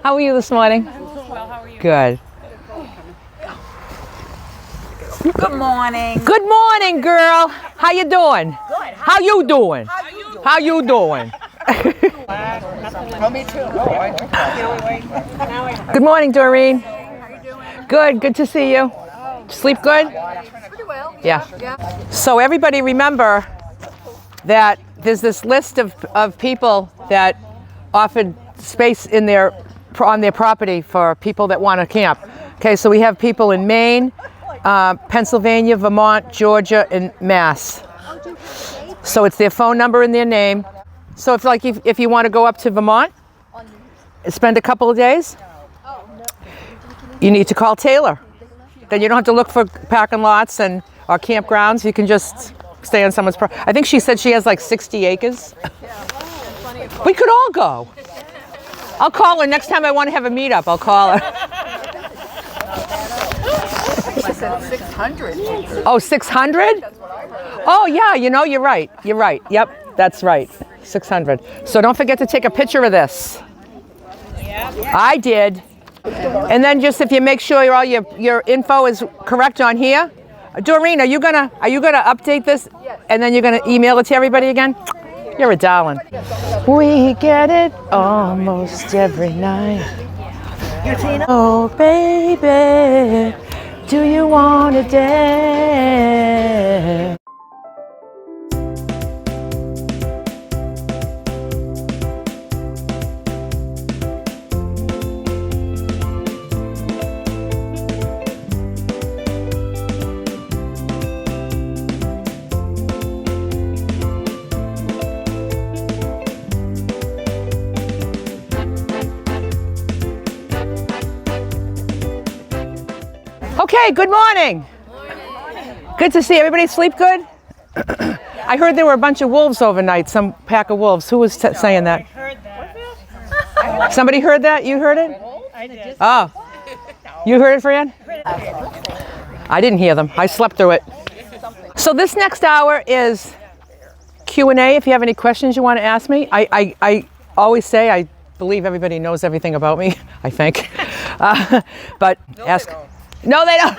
How are you this morning? Well, how are you? Good. Good morning. Good morning, girl. How you doing? Good. How you doing? How you doing? Me too. Good morning, Doreen. Good. Good to see you. Sleep good? Pretty well. Yeah. So everybody remember that there's this list of people that offered space in on their property for people that want to camp. Okay, so we have people in Maine, Pennsylvania, Vermont, Georgia, and Mass. So it's their phone number and their name. So if you want to go up to Vermont, spend a couple of days, you need to call Taylor. Then you don't have to look for parking lots or campgrounds. You can just stay on someone's property. I think she said she has like 60 acres. We could all go. I'll call her next time I want to have a meetup. I'll call her. I said 600. Oh, 600? Oh, yeah, you're right. You're right. Yep, that's right. 600. So don't forget to take a picture of this. I did. And then just if you make sure all your info is correct on here. Doreen, are you gonna update this and then you're gonna email it to everybody again? You're a darling. We get it almost every night. Oh baby, do you wanna dance? Okay, good morning. Good to see everybody. Sleep good? I heard there were a bunch of wolves overnight, some pack of wolves. Who was saying that? I heard that. Somebody heard that? You heard it? I did. Oh. You heard it, Fran? I didn't hear them. I slept through it. So this next hour is Q&A. If you have any questions you want to ask me. I always say I believe everybody knows everything about me, I think. But ask. No, they don't.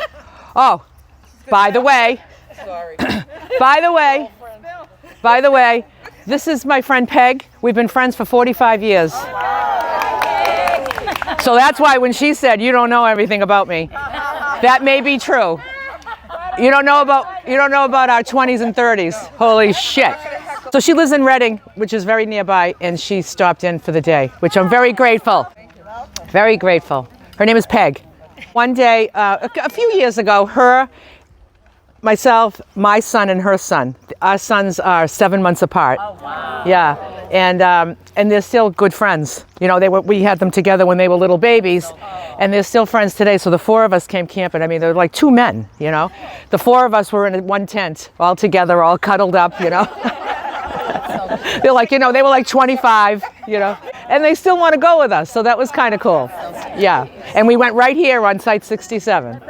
Oh, by the way. Sorry. By the way, this is my friend Peg. We've been friends for 45 years. So that's why when she said you don't know everything about me, that may be true. You don't know about our 20s and 30s. Holy shit. So she lives in Reading, which is very nearby, and she stopped in for the day, which I'm very grateful. Very grateful. Her name is Peg. One day, a few years ago, myself, my son, and her son. Our sons are 7 months apart. Oh, wow. Yeah, and they're still good friends. We had them together when they were little babies, and they're still friends today. So the four of us came camping. I mean, they're like two men. The four of us were in one tent, all together, all cuddled up. They're like, they were like 25. And they still want to go with us. So that was kind of cool. Yeah, and we went right here on Site 67.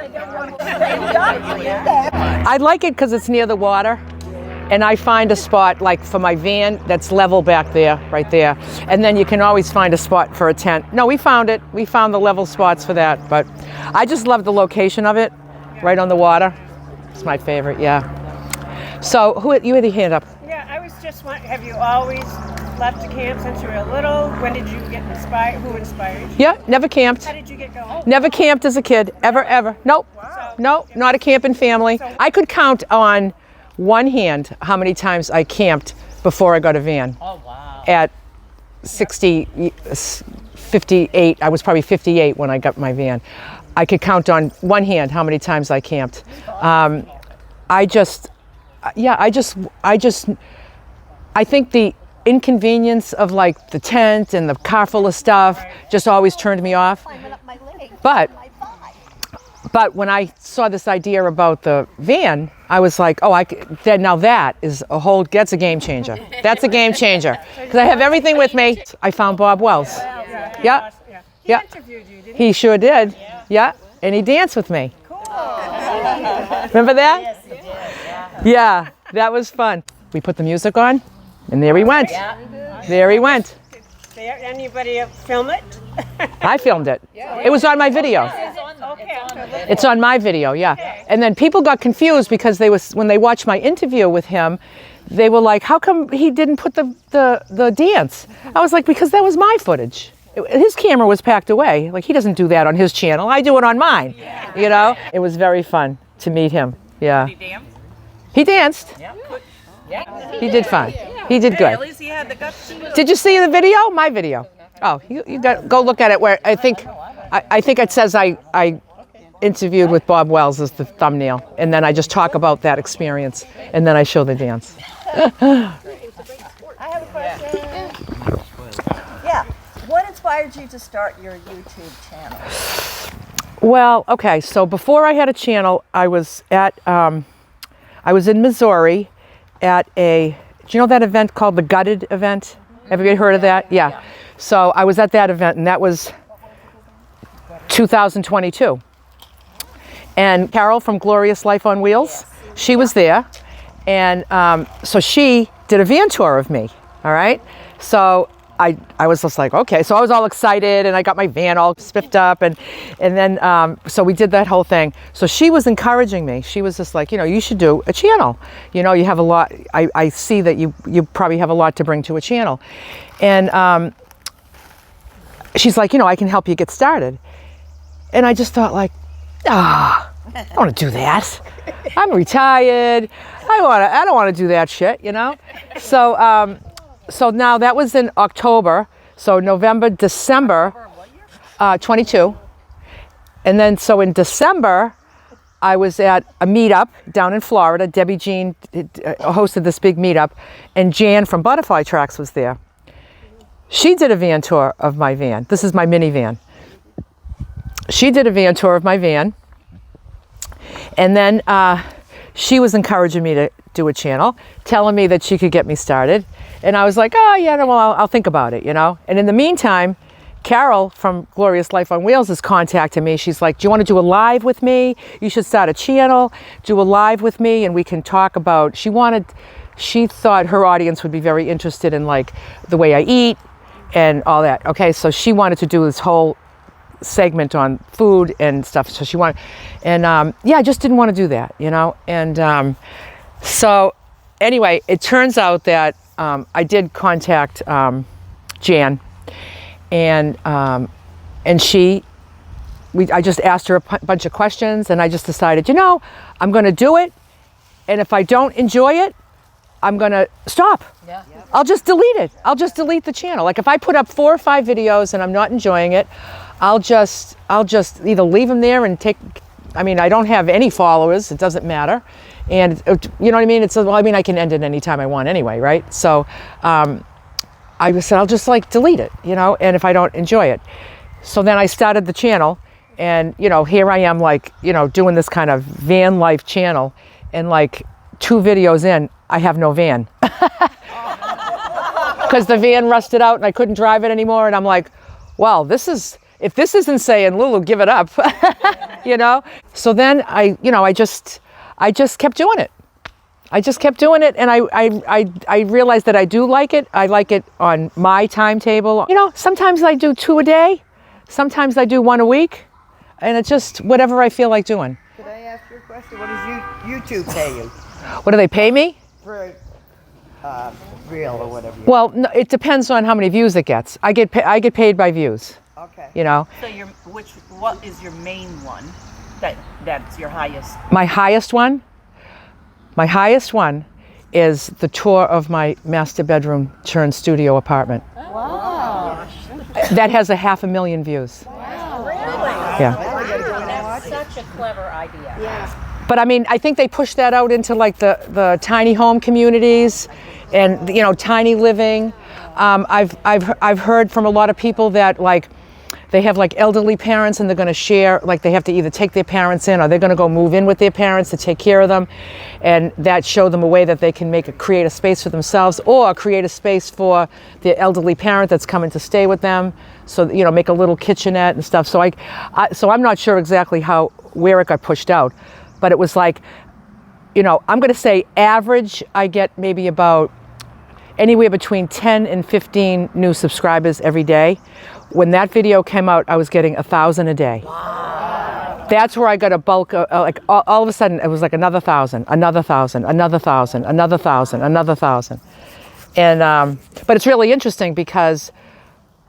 I like it because it's near the water, and I find a spot like for my van that's level back there, right there, and then you can always find a spot for a tent. No, we found it. We found the level spots for that, but I just love the location of it, right on the water. It's my favorite, yeah. So you had your hand up. Yeah, I was just wondering, have you always left to camp since you were little? When did you get inspired? Who inspired you? Yeah, never camped. How did you get going? Never camped as a kid, ever. Nope. Wow. No, not a camping family. I could count on one hand how many times I camped before I got a van. Oh, wow. At 58, I was probably 58 when I got my van. I could count on one hand how many times I camped. I think the inconvenience of like the tent and the car full of stuff just always turned me off. But when I saw this idea about the van, I was like, now that's a game changer. That's a game changer. Because I have everything with me. I found Bob Wells. Yeah. He interviewed you, didn't he? He sure did. Yeah. And he danced with me. Cool. Remember that? Yeah, that was fun. We put the music on, and there he went. There he went. Did anybody film it? I filmed it. It was on my video. Okay. It's on my video, yeah. And then people got confused because when they watched my interview with him, they were like, how come he didn't put the dance? I was like, because that was my footage. His camera was packed away. Like, he doesn't do that on his channel. I do it on mine, you know? It was very fun to meet him, yeah. Did he dance? He danced. Yeah. He did fine. He did good. At least he had the guts to do it. Did you see the video? My video. Oh, you got go look at it. Where I think it says I interviewed with Bob Wells as the thumbnail, and then I just talk about that experience, and then I show the dance. I have a question. Yeah. What inspired you to start your YouTube channel? Well, okay. So before I had a channel, I was in Missouri at do you know that event called the Gutted event? Have you heard of that? Yeah. So I was at that event, and that was 2022. And Carol from Glorious Life on Wheels, she was there. And so she did a van tour of me, all right? So I was just like, okay. So I was all excited, and I got my van all spiffed up, and then so we did that whole thing. So she was encouraging me. She was just like, you know, you should do a channel. You know, you have a lot. I see that you probably have a lot to bring to a channel, and she's like, you know, I can help you get started. And I just thought like, I don't want to do that. I'm retired. I don't want to do that shit, you know. So now that was in October, so November, December, 22. And then so in December, I was at a meetup down in Florida. Debbie Jean hosted this big meetup, and Jan from Butterfly Tracks was there. She did a van tour of my van. This is my minivan. She did a van tour of my van, and then she was encouraging me to do a channel, telling me that she could get me started. And I was like, oh yeah, no, well, I'll think about it, you know? And in the meantime, Carol from Glorious Life on Wheels is contacting me. She's like, do you want to do a live with me? You should start a channel, do a live with me, and we can talk about, she thought her audience would be very interested in like the way I eat and all that. Okay, so she wanted to do this whole segment on food and stuff. So she wanted, and yeah, I just didn't want to do that, you know? And so anyway, it turns out that I did contact Jan, and I just asked her a bunch of questions, and I just decided, you know, I'm going to do it, and if I don't enjoy it, I'm going to stop. Yeah. I'll just delete it. I'll just delete the channel. Like if I put up 4 or 5 videos and I'm not enjoying it, I'll just either leave them there and I mean, I don't have any followers. It doesn't matter. And you know what I mean? Well, I mean, I can end it anytime I want anyway, right? So I said, I'll just like delete it, you know, and if I don't enjoy it. So then I started the channel, and, you know, here I am like, you know, doing this kind of van life channel, and like 2 videos in, I have no van. Because the van rusted out and I couldn't drive it anymore. And I'm like, well, if this isn't saying, Lulu, give it up, you know? So then I just kept doing it. I just kept doing it, and I realized that I do like it. I like it on my timetable. You know, sometimes I do 2 a day. Sometimes I do 1 a week. And it's just whatever I feel like doing. Could I ask you a question? What does YouTube pay you? What do they pay me? For reel or whatever. Well, no, it depends on how many views it gets. I get paid by views. Okay. You know. So what is your main one that's your highest? My highest one is the tour of my master bedroom turned studio apartment. Wow. That has 500,000 views. Wow. Really? Yeah. That's such a clever idea. Yeah. But I mean, I think they push that out into like the tiny home communities, and, you know, tiny living. I've heard from a lot of people that like they have like elderly parents, and they're going to share, like they have to either take their parents in, or they're going to go move in with their parents to take care of them, and that show them a way that they can create a space for themselves, or create a space for their elderly parent that's coming to stay with them. So, you know, make a little kitchenette and stuff. So so I'm not sure exactly where it got pushed out, but it was like, you know, I'm going to say average, I get maybe about anywhere between 10 and 15 new subscribers every day. When that video came out, I was getting 1,000 a day. Wow. That's where I got a bulk of, like all of a sudden it was like another 1,000, another 1,000, another 1,000, another 1,000, another 1,000. And, but it's really interesting because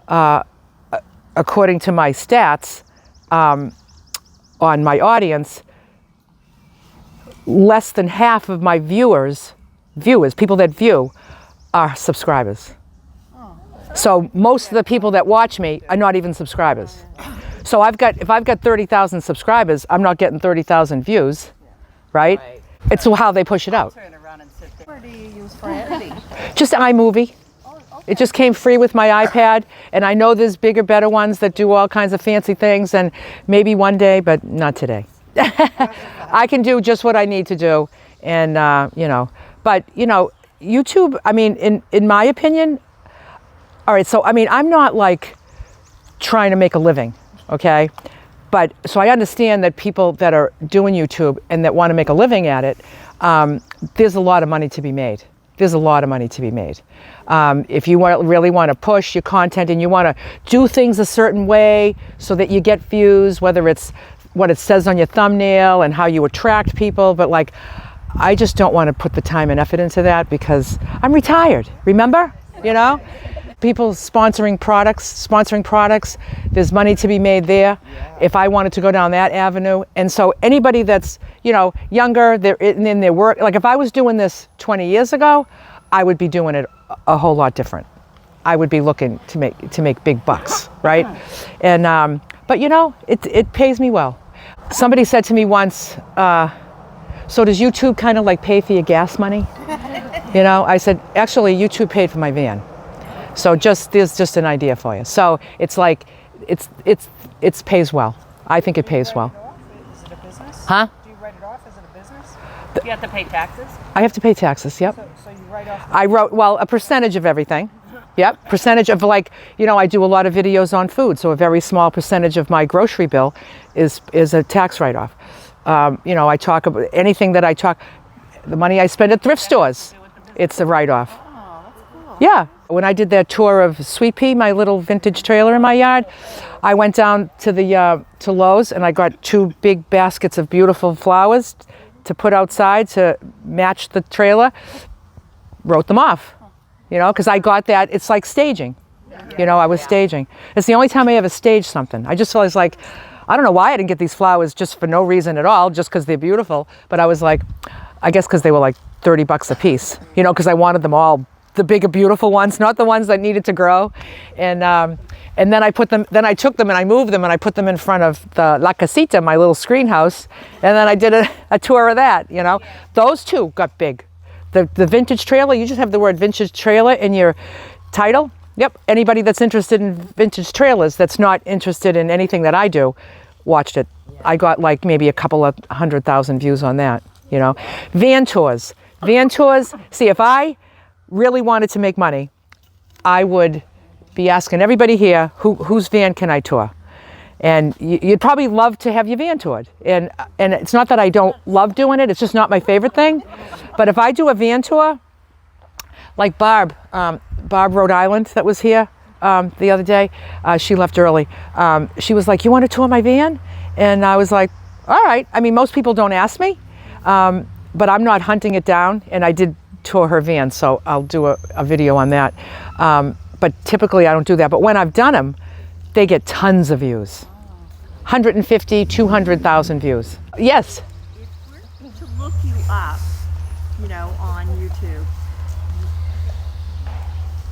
according to my stats on my audience, less than half of my viewers, people that view, are subscribers. So most of the people that watch me are not even subscribers. So if I've got 30,000 subscribers, I'm not getting 30,000 views, right? It's how they push it out. Turn around and sit there. Where do you use for editing? Just iMovie. It just came free with my iPad, and I know there's bigger, better ones that do all kinds of fancy things, and maybe one day, but not today. I can do just what I need to do, and you know, but you know, YouTube, I mean, in my opinion, all right, so I mean, I'm not like trying to make a living, okay? But so I understand that people that are doing YouTube and that want to make a living at it, there's a lot of money to be made. There's a lot of money to be made. If you really want to push your content and you want to do things a certain way so that you get views, whether it's what it says on your thumbnail and how you attract people, but like, I just don't want to put the time and effort into that because I'm retired, remember? You know? People sponsoring products, there's money to be made there if I wanted to go down that avenue. And so anybody that's, you know, younger, they're in their work, like if I was doing this 20 years ago, I would be doing it a whole lot different. I would be looking to make big bucks, right? And, but you know, it pays me well. Somebody said to me once, so does YouTube kind of like pay for your gas money? You know, I said, actually YouTube paid for my van. So there's just an idea for you. So it's like, it pays well. I think it pays well. Is it a business? Huh? Do you write it off? Is it a business? You have to pay taxes? I have to pay taxes, yep. So you write off. I wrote, well, a percentage of everything. Yep, percentage of like, you know, I do a lot of videos on food. So a very small percentage of my grocery bill is a tax write-off. You know, I talk about anything that the money I spend at thrift stores, it's a write-off. Yeah. When I did that tour of Sweet Pea, my little vintage trailer in my yard, I went down to to Lowe's and I got 2 big baskets of beautiful flowers to put outside to match the trailer. Wrote them off, you know, because I got that. It's like staging, you know. I was staging. It's the only time I ever staged something. I just was like, I don't know why I didn't get these flowers just for no reason at all, just because they're beautiful. But I was like, I guess because they were like $30 a piece, you know, because I wanted them all. The bigger, beautiful ones, not the ones that needed to grow, and then I took them and I moved them and I put them in front of the La Casita, my little screen house, and then I did a tour of that. You know, those 2 got big. The vintage trailer, you just have the word vintage trailer in your title. Yep, anybody that's interested in vintage trailers, that's not interested in anything that I do, watched it. I got like maybe a couple of 100,000 views on that. You know, van tours. See, if I really wanted to make money, I would be asking everybody here, whose van can I tour? And you'd probably love to have your van toured. And it's not that I don't love doing it, it's just not my favorite thing. But if I do a van tour, like Barb Rhode Island that was here the other day, she left early. She was like, you want to tour my van? And I was like, all right. I mean, most people don't ask me, but I'm not hunting it down. And I did tour her van, so I'll do a video on that. But typically I don't do that. But when I've done them, they get tons of views. 150, 200,000 views. Yes? If we're going to look you up, you know, on YouTube,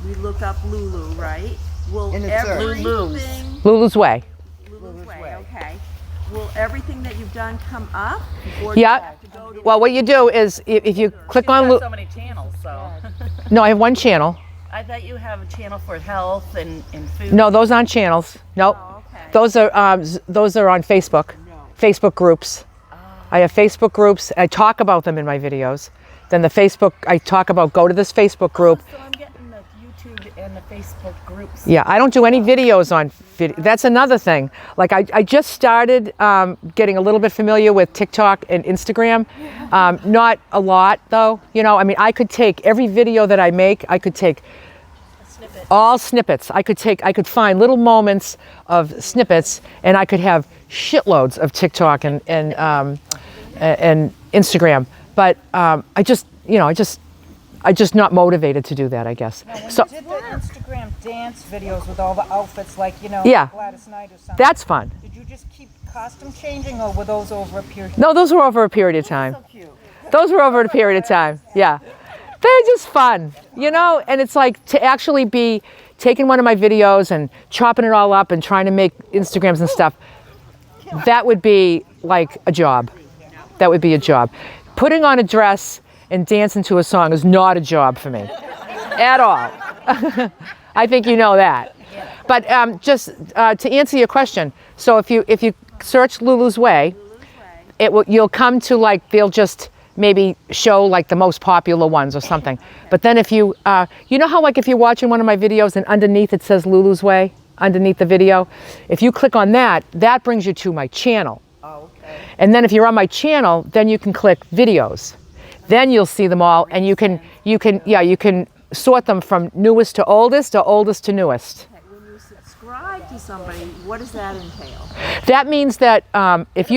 we look up Lulu, right? Will everything... Lulu's Way. Lulu's Way, okay. Will everything that you've done come up? Or Yeah. Well, what you do is if you click on You have so many channels, so. No, I have one channel. I thought you have a channel for health and food. No, those aren't channels. Nope. Oh, okay. Those are on Facebook. Facebook groups. I have Facebook groups. I talk about them in my videos. Then the Facebook, I talk about, go to this Facebook group. So I'm getting the YouTube in the Facebook groups. Yeah, I don't do any videos on video. That's another thing. Like I just started getting a little bit familiar with TikTok and Instagram. Not a lot though. You know, I mean, I could take every video that I make, I could take all snippets. I could find little moments of snippets, and I could have shitloads of TikTok and Instagram. But I just not motivated to do that, I guess. Now, when So you did the Instagram dance videos with all the outfits, like, you know, Yeah. Gladys Knight or something, that's fun. did you just keep costume changing, or were those over a period? No, those were over a period of time. Those were over a period of time. Yeah. They're just fun, you know? And it's like to actually be taking one of my videos and chopping it all up and trying to make Instagrams and stuff. That would be like a job. That would be a job. Putting on a dress and dancing to a song is not a job for me at all. I think you know that. But just to answer your question, so if you search Lulu's Way, you'll come to like, they'll just maybe show like the most popular ones or something. But then if you know how like if you're watching one of my videos and underneath it says Lulu's Way, underneath the video, if you click on that, that brings you to my channel. Oh, okay. And then if you're on my channel, then you can click videos. Then you'll see them all, and you can sort them from newest to oldest or oldest to newest. When you subscribe to somebody, what does that entail? That means that if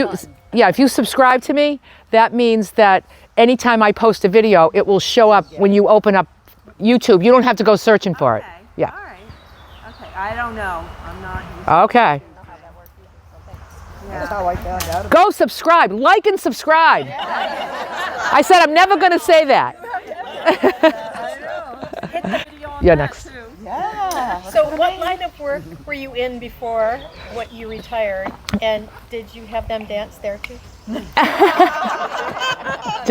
you subscribe to me, that means that anytime I post a video, it will show up when you open up YouTube. You don't have to go searching for it. Okay. Yeah. All right. Okay. I don't know. I'm not. Okay. That's how I found out about Go subscribe, like and subscribe. I said I'm never going to say that. You're next. it. Yeah. So what line of work were you in before what you retired? And did you have them dance there too? Did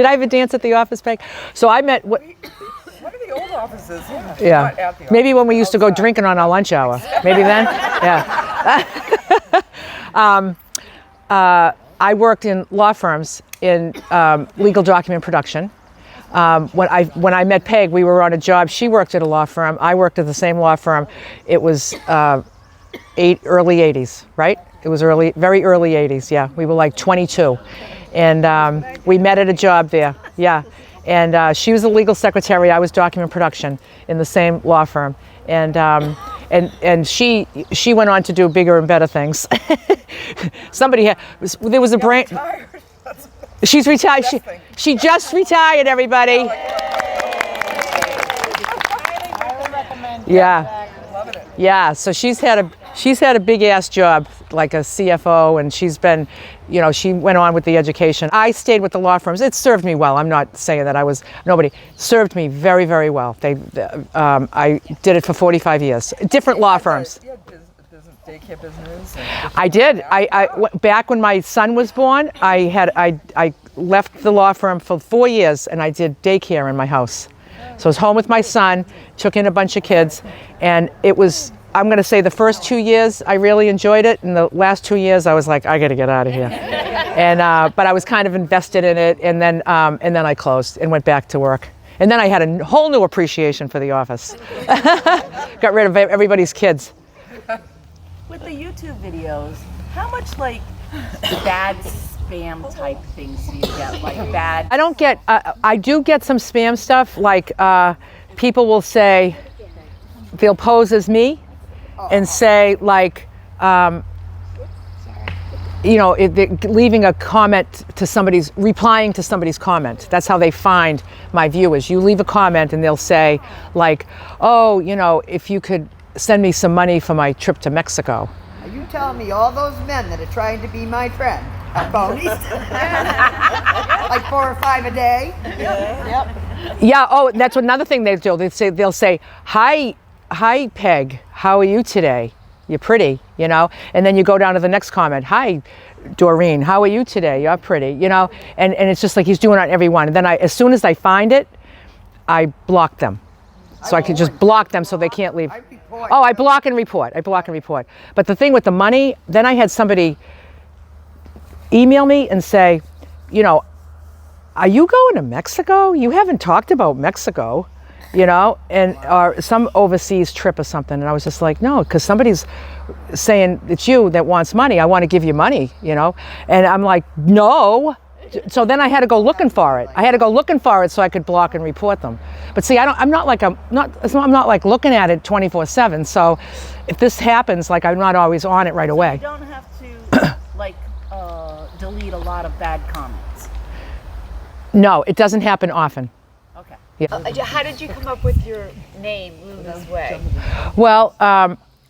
I have a dance at the office, Peg? So I met. One of the old offices, yeah. Not Yeah. at the office. Maybe when we used to go Outside. drinking on our lunch hour. Maybe then. Yeah. I worked in law firms in legal document production. When I met Peg, we were on a job. She worked at a law firm. I worked at the same law firm. It was early 80s, right? It was very early 80s. Yeah, we were like 22, and we met at a job there. Yeah, and she was a legal secretary. I was document production in the same law firm, and she went on to do bigger and better things. There was a brain. She's retired. She just retired, everybody. Highly recommend. Yeah. Loving it. Yeah, so she's had a big ass job, like a CFO, and she's been, you know, she went on with the education. I stayed with the law firms. It served me well. I'm not saying that nobody served me very, very well. I did it for 45 years. Different law firms. You had daycare business. I did. Back when my son was born, I left the law firm for 4 years, and I did daycare in my house. So I was home with my son, took in a bunch of kids, and it was, I'm going to say the first 2 years I really enjoyed it, and the last 2 years I was like, I got to get out of here. And but I was kind of invested in it, and then I closed and went back to work. And then I had a whole new appreciation for the office. Got rid of everybody's kids. With the YouTube videos, how much like bad spam type things do you get? Like bad. I don't get, I do get some spam stuff, like people will say, they'll pose as me and say like, you know, leaving a comment to replying to somebody's comment. That's how they find my viewers. You leave a comment and they'll say like, oh, you know, if you could send me some money for my trip to Mexico. Are you telling me all those men that are trying to be my friend are phonies? Like 4 or 5 a day? Yeah. Oh, that's another thing they do. They'll say, hi, Peg. How are you today? You're pretty, you know. And then you go down to the next comment. Hi, Doreen. How are you today? You're pretty, you know. And it's just like he's doing it on every one. And then as soon as I find it, I block them. So I can just block them so they can't leave. Oh, I block and report. But the thing with the money, then I had somebody email me and say, you know, are you going to Mexico? You haven't talked about Mexico. you know, and or some overseas trip or something. And I was just like, no, because somebody's saying it's you that wants money. I want to give you money, you know. And I'm like, no. So then I had to go looking for it. I had to go looking for it so I could block and report them. But see, I'm not like looking at it 24/7. So if this happens, like I'm not always on it right away. You don't have to like delete a lot of bad comments. No, it doesn't happen often. Okay. Yeah. How did you come up with your name, Lulu's Way? Well,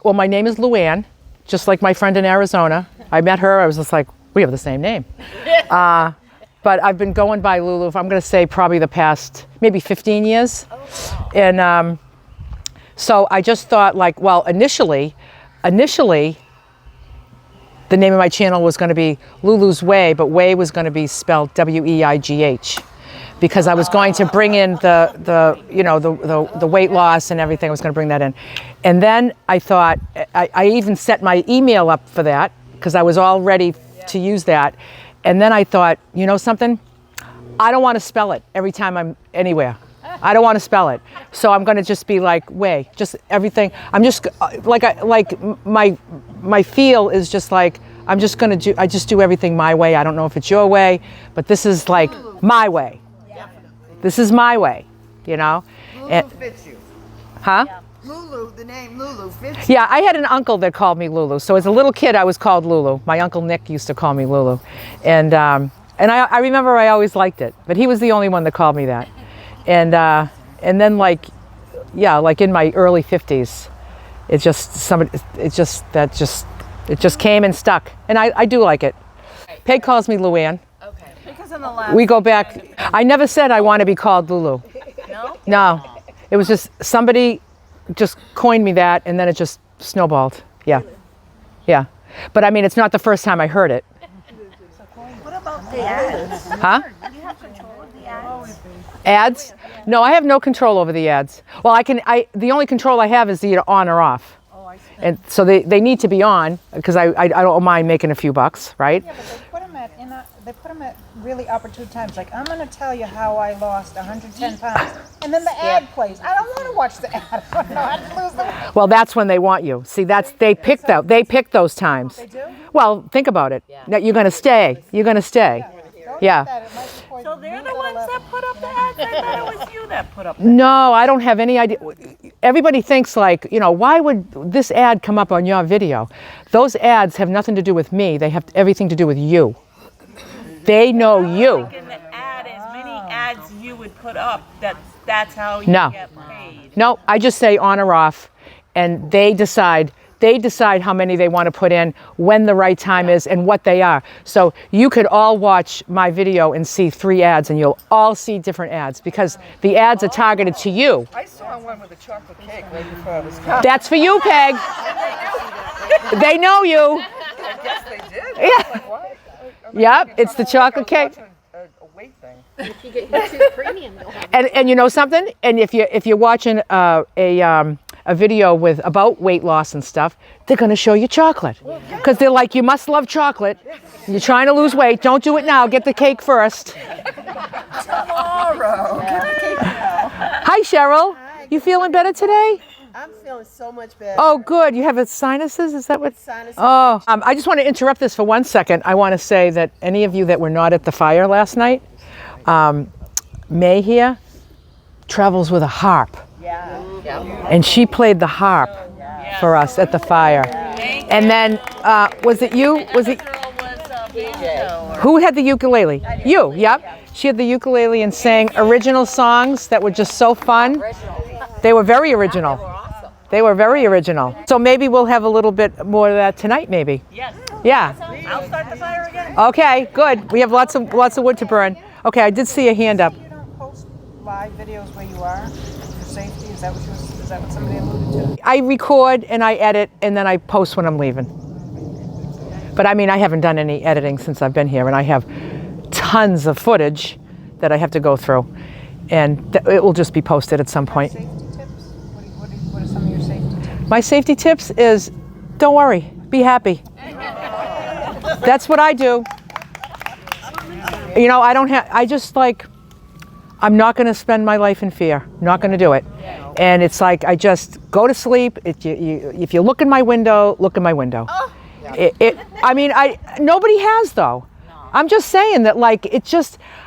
my name is Luann, just like my friend in Arizona. I met her. I was just like, we have the same name. But I've been going by Lulu, I'm going to say probably the past maybe 15 years. Oh, wow. And so I just thought like, well, initially, the name of my channel was going to be Lulu's Way, but Way was going to be spelled W-E-I-G-H, because I was going to bring in the weight loss and everything. I was going to bring that in. And then I thought, I even set my email up for that because I was all ready to use that. And then I thought, you know something? I don't want to spell it every time I'm anywhere. I don't want to spell it. So I'm going to just be like, Way, just everything. I'm just my feel is just like, I'm just going to I just do everything my way. I don't know if it's your way, but this is like my way. This is my way, you know? Lulu fits you. Huh? Yeah. Lulu, the name Lulu fits you. Yeah, I had an uncle that called me Lulu. So as a little kid, I was called Lulu. My uncle Nick used to call me Lulu. And I remember I always liked it, but he was the only one that called me that. And then like in my early 50s, it just came and stuck. And I do like it. Peg calls me Luann. Okay. Because in the last We go back. I never said I want to be called Lulu. No? No. It was just somebody just coined me that, and then it just snowballed. Yeah. Yeah. But I mean, it's not the first time I heard it. What about the ads? Huh? Do you have control of the ads? Ads? No, I have no control over the ads. Well, the only control I have is either on or off. Oh, I see. And so they need to be on because I don't mind making a few bucks, right? Yeah, but they put them at really opportune times. Like, I'm going to tell you how I lost 110 pounds. And then the ad plays. I don't want to watch the ad. I don't know how to lose the weight. Well, that's when they want you. See, they pick those times. They do? Well, think about it. Now, you're going to stay. You're going to stay. Don't Yeah. eat that. It might be poison. So they're You the go ones 11. that put up the ads? I thought it was you that put up the No, I don't have any idea. Everybody thinks like, you know, why would this ad come up on your video? Those ads have nothing to do with me. They have everything to do with you. They know you. In the ad, as many ads you would put up, that's how you No. get paid. No, I just say on or off, and they decide how many they want to put in, when the right time is, and what they are. So you could all watch my video and see 3 ads, and you'll all see different ads because the ads are targeted to you. I saw one with a chocolate cake right before I was That's for you, Peg. They know you. I guess they did. Yeah. I was like, what? Yep, it's the chocolate cake. A weight thing. If you get YouTube Premium, you'll have And you know something? And if you're watching a video about weight loss and stuff, they're going to show you chocolate because they're like, you must love chocolate. You're trying to lose weight. Don't do it now. Get the cake first. Tomorrow. Hi, Cheryl. You feeling better today? I'm feeling so much better. Oh, good. You have sinuses? Is that what? Sinus. Oh, I just want to interrupt this for 1 second. I want to say that any of you that were not at the fire last night, May here travels with a harp. Yeah. And she played the harp for us at the fire. And then, was it you? Was it? Who had the ukulele? You, yep. She had the ukulele and sang original songs that were just so fun. They were very original. They were very original. So maybe we'll have a little bit more of that tonight, maybe. Yes. Yeah. I'll start the fire again. Okay, good. We have lots of wood to burn. Okay, I did see a hand up. You don't post live videos where you are for safety? Is that what somebody alluded to? I record and I edit and then I post when I'm leaving. But I mean, I haven't done any editing since I've been here, and I have tons of footage that I have to go through, and it will just be posted at some point. Safety tips? What are some of your safety tips? My safety tips is, don't worry, be happy. That's what I do. You know, I I'm not going to spend my life in fear. Not going to do it. And it's like I just go to sleep. If you look in my window, look in my window. Nobody has though. I'm just saying that, like,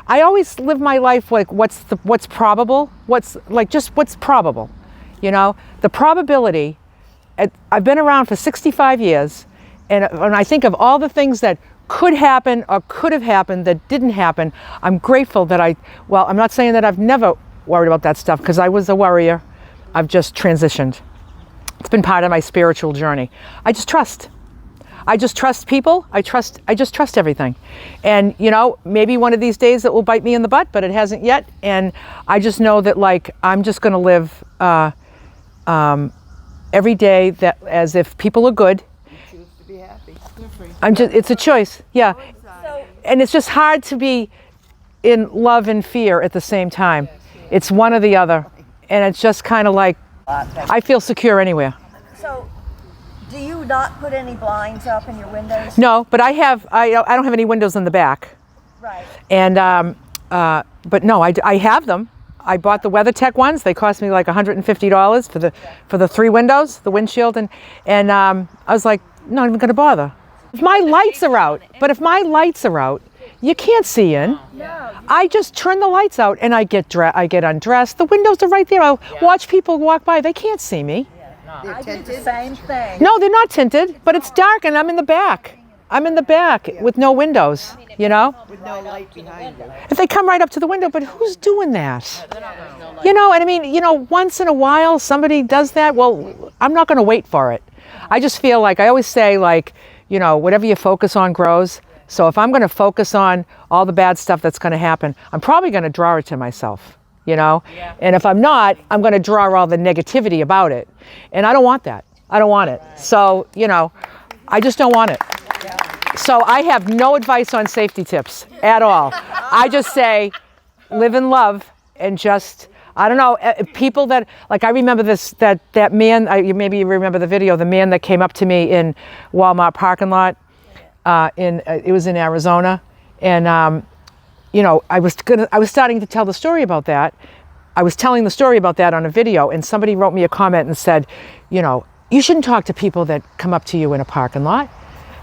I always live my life like what's probable, what's probable, the probability. I've been around for 65 years, and I think of all the things that could happen or could have happened that didn't happen. I'm grateful that I'm not saying that I've never worried about that stuff, because I was a worrier. I've just transitioned. It's been part of my spiritual journey. I just trust people. I just trust everything. And maybe one of these days it will bite me in the butt, but it hasn't yet. And I just know that, like, I'm just going to live every day that as if people are good. You choose to be happy. It's a choice. Yeah. And it's just hard to be in love and fear at the same time. It's one or the other. And it's just kind of like, I feel secure anywhere. So, do you not put any blinds up in your windows? No, but I don't have any windows in the back. Right. And, but no, I have them. I bought the WeatherTec ones. They cost me like $150 for the 3 windows, the windshield. And I was like, not even gonna bother. If my lights are out, you can't see in. No. I just turn the lights out and I get undressed. The windows are right there. I'll watch people walk by. They can't see me. I do the same thing. No, they're not tinted, but it's dark and I'm in the back. With no windows, With no light behind you. If they come right up to the window, but who's doing that? And I mean, once in a while somebody does that. Well, I'm not going to wait for it. I just feel like, I always say, like, whatever you focus on grows. So if I'm going to focus on all the bad stuff that's going to happen, I'm probably going to draw it to myself, And if I'm not, I'm going to draw all the negativity about it. And I don't want that. I don't want it. So, I just don't want it. So I have no advice on safety tips at all. I just say, live in love, and just, I don't know, people that, like, I remember that man, maybe you remember the video, the man that came up to me in Walmart parking lot, it was in Arizona. And, I was starting to tell the story about that. I was telling the story about that on a video, and somebody wrote me a comment and said, you shouldn't talk to people that come up to you in a parking lot.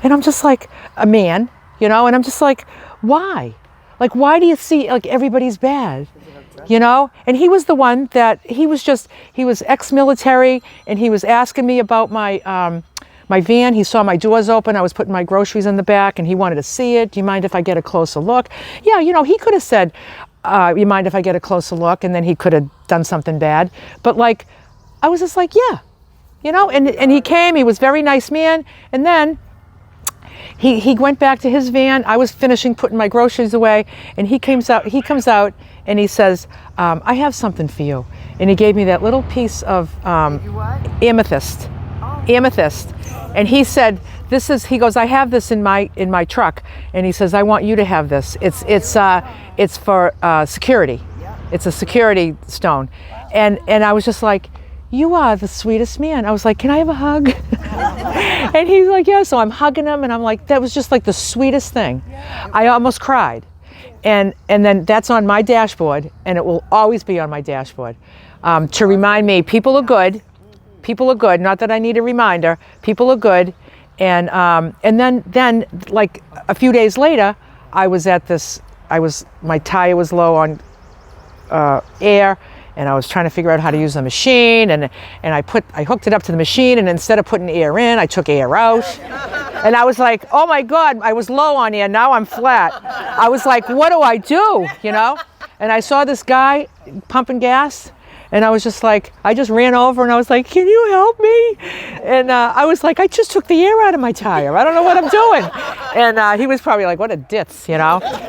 And I'm just like, a man, and I'm just like, why? Like, why do you see, like, everybody's bad? And he was the one that, he was ex-military, and he was asking me about my van. He saw my doors open. I was putting my groceries in the back, and he wanted to see it. Do you mind if I get a closer look? Yeah, he could have said, you mind if I get a closer look? And then he could have done something bad. But, like, I was just like, yeah, and he came. He was a very nice man. And then he went back to his van. I was finishing putting my groceries away, and he comes out and he says, I have something for you. And he gave me that little piece of amethyst. And he said, he goes, I have this in my truck. And he says, I want you to have this. It's for security. It's a security stone. And I was just like, you are the sweetest man. I was like, can I have a hug? And he's like, yeah. So I'm hugging him, and I'm like, that was just like the sweetest thing. I almost cried. And then that's on my dashboard, and it will always be on my dashboard, to remind me people are good. People are good. Not that I need a reminder. People are good. And then like a few days later, my tire was low on air. And I was trying to figure out how to use the machine, and I hooked it up to the machine, and instead of putting air in, I took air out. And I was like, oh my God, I was low on air, now I'm flat. I was like, what do I do, And I saw this guy pumping gas, and I was just like, I just ran over and I was like, can you help me? And I was like, I just took the air out of my tire. I don't know what I'm doing. And he was probably like, what a ditz,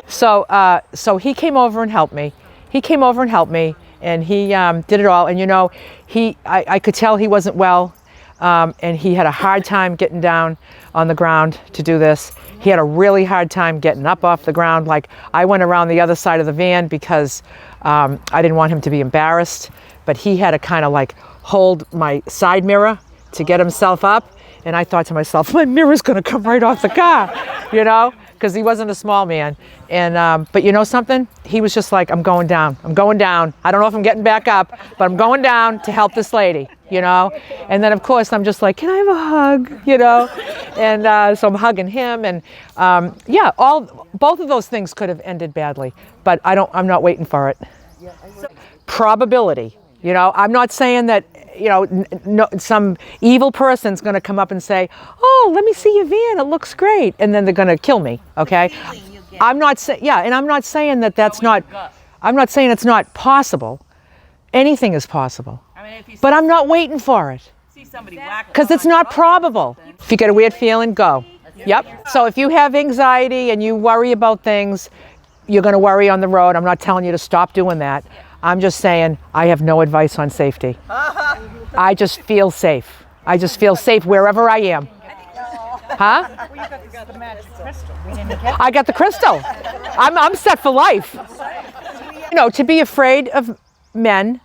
So he came over and helped me. And he did it all. And I could tell he wasn't well, and he had a hard time getting down on the ground to do this. He had a really hard time getting up off the ground. Like, I went around the other side of the van because I didn't want him to be embarrassed, but he had to kind of like hold my side mirror to get himself up. And I thought to myself, my mirror's gonna come right off the car, because he wasn't a small man. And but you know something? He was just like, I'm going down. I'm going down. I don't know if I'm getting back up, but I'm going down to help this lady, you know? And then of course I'm just like, can I have a hug, you know? And so I'm hugging him, and yeah, both of those things could have ended badly, but I'm not waiting for it. Probability, you know, I'm not saying that, you know, some evil person's going to come up and say, oh, let me see your van, it looks great, and then they're going to kill me, okay? I'm not saying, yeah, and I'm not saying that that's not, I'm not saying it's not possible. Anything is possible, but I'm not waiting for it, because it's not probable. If you get a weird feeling, go. Yep. So if you have anxiety and you worry about things, you're going to worry on the road. I'm not telling you to stop doing that. I'm just saying I have no advice on safety. I just feel safe. I just feel safe wherever I am. Huh? Well, you got the magic crystal. I got the crystal. I'm set for life. You know, to be afraid of men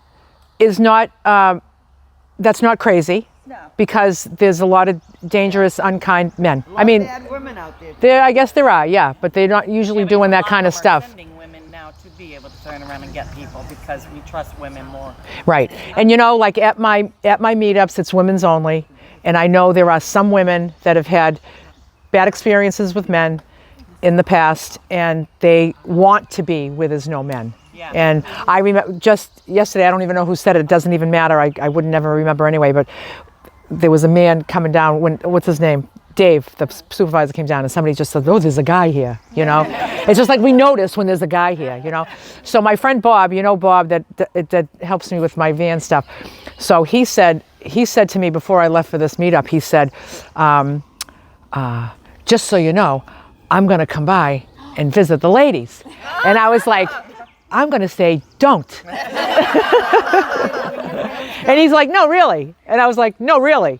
is not, that's not crazy. Because there's a lot of dangerous, unkind men. I mean, bad women out there. I guess there are, yeah, but they're not usually doing that kind of stuff. Sending women now to be able to turn around and get people because we trust women more. Right, and you know, like at my meetups, it's women's only, and I know there are some women that have had bad experiences with men in the past, and they want to be where there's no men. Yeah. And I remember just yesterday, I don't even know who said it. It doesn't even matter. I would never remember anyway. But there was a man coming down. What's his name? Dave, the supervisor, came down, and somebody just said, "Oh, there's a guy here." You know, it's just like we notice when there's a guy here. You know, so my friend Bob, you know Bob, that helps me with my van stuff. So he said to me before I left for this meetup, he said, "Just so you know, I'm going to come by and visit the ladies." And I was like, I'm going to say, don't. And he's like, no, really. And I was like, no, really.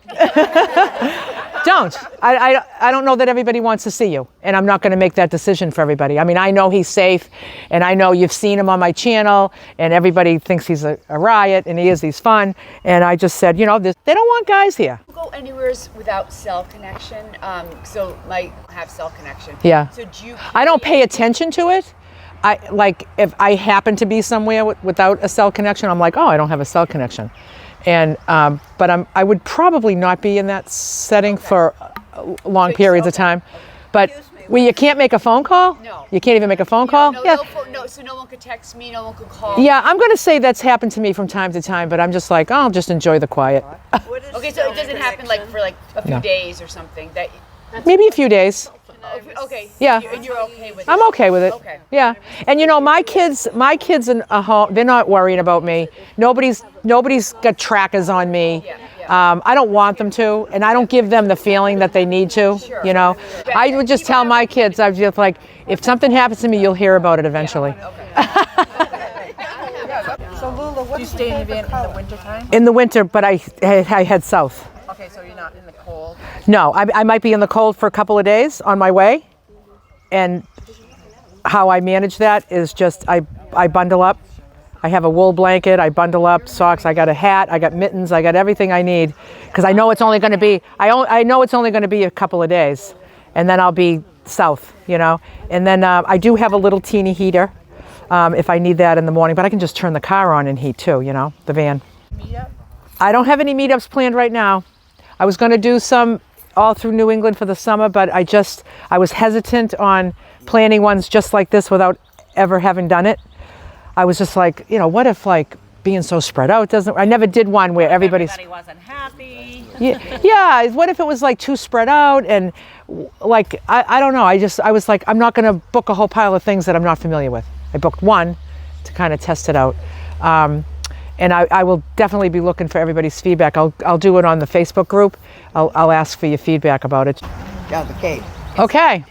Don't. I don't know that everybody wants to see you. And I'm not going to make that decision for everybody. I mean, I know he's safe. And I know you've seen him on my channel. And everybody thinks he's a riot. And he's fun. And I just said, you know, they don't want guys here. Go anywhere without cell connection. So might have cell connection. Yeah. So do you? I don't pay attention to it. Like if I happen to be somewhere without a cell connection, I'm like, oh, I don't have a cell connection. And but I would probably not be in that setting for long periods of time. But you can't make a phone call? No. You can't even make a phone call? No, yeah. no, so no one could text me, no one could call. Yeah, I'm going to say that's happened to me from time to time, but I'm just like, oh, I'll just enjoy the quiet. Okay, so it doesn't happen like for like a few days or something. Maybe a few days. Okay. Yeah. And you're okay with it? I'm okay with it. Okay. Yeah. And you know, my kids in a home, they're not worrying about me. Nobody's got trackers on me. I don't want them to, and I don't give them the feeling that they need to, you know. I would just tell my kids, I was just like, if something happens to me, you'll hear about it eventually. So Lula, what do you stay in your van in the wintertime? In the winter, but I head south. Okay, so you're not in the cold. No, I might be in the cold for a couple of days on my way, and how I manage that is just I bundle up. I have a wool blanket, I bundle up, socks, I got a hat, I got mittens, I got everything I need, because I know it's only going to be I know it's only going to be a couple of days, and then I'll be south, you know. And then I do have a little teeny heater if I need that in the morning, but I can just turn the car on and heat too, you know, the van. Meetup? I don't have any meetups planned right now. I was going to do some all through New England for the summer, but I was hesitant on planning ones just like this without ever having done it. I was just like, you know, what if like being so spread out I never did one where everybody wasn't happy. Yeah, what if it was like too spread out, and like, I don't know. I was like, I'm not going to book a whole pile of things that I'm not familiar with. I booked one to kind of test it out. And I will definitely be looking for everybody's feedback. I'll do it on the Facebook group. I'll ask for your feedback about it. Down the Cape. Okay.